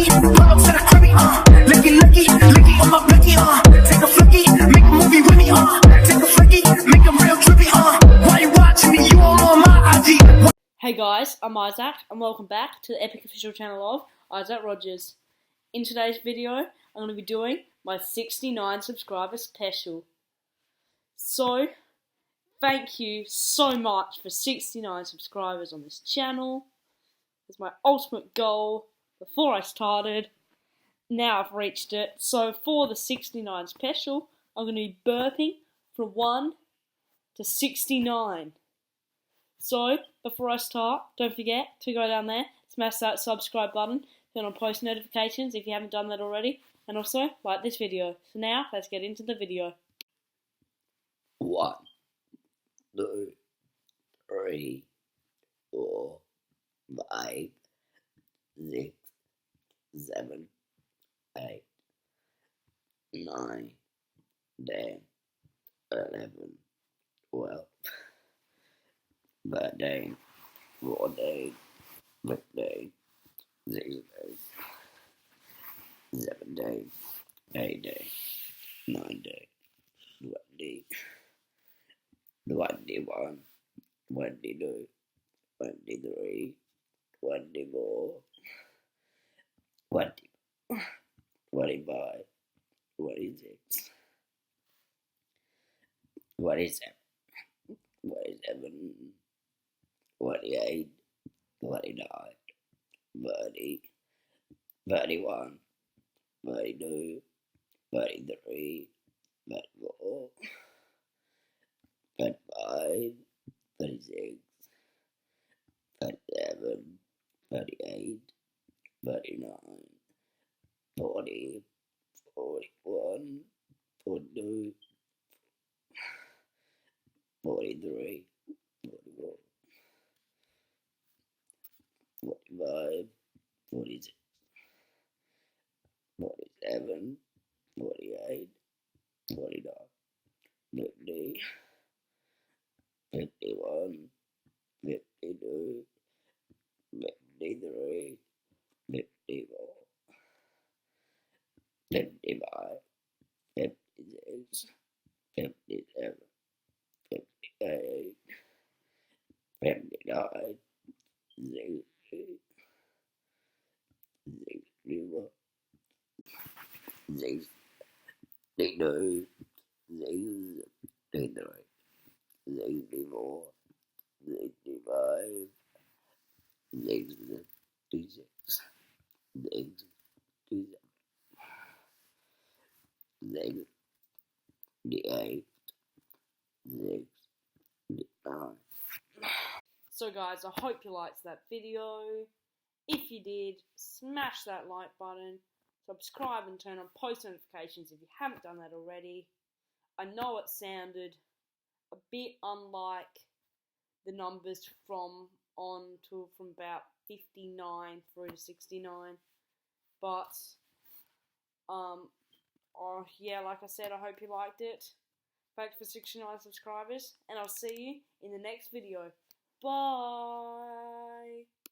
lucky, pull up to the cribby, licky, licky, licky on my blicky, take a flicky, make a movie with me, take a flicky, make a real trippy, why you watching me, you all on my IG. Hey guys, I'm Isaac, and welcome back to the epic official channel of Isaac Rogers. In today's video, I'm going to be doing my 69 subscriber special. So, thank you so much for 69 subscribers on this channel. It's my ultimate goal before I started. Now I've reached it. So for the 69 special, I'm going to be burping from 1 to 69. So, before I start, don't forget to go down there, smash that subscribe button, turn on post notifications if you haven't done that already, and also like this video. So now, let's get into the video. 1, 2, 3, 4, 5, 6, 7, 8, 9, 10, 11, 12, 13, 14, 15, 16, 17, 18, 19, 20, 21, 22, 23, 24, 25, 26, 27, 28, 29, 30, 31, 32, 33, 34, 35, 36, 37, 38, 39, 40, 41, 42, 43, 44, 45, 46, 47, 48, 49, 50, 51, 52, 53, 54, 55, 56, 57, 58, 59, 60, 61, 62, 63, 64, 65, 66, 67, 68, 69. So guys, I hope you liked that video. If you did, smash that like button, subscribe and turn on post notifications if you haven't done that already. I know it sounded a bit unlike the numbers from about 59 through to 69, but yeah, like I said, I hope you liked it. Thanks for 69 subscribers, and I'll see you in the next video. Bye.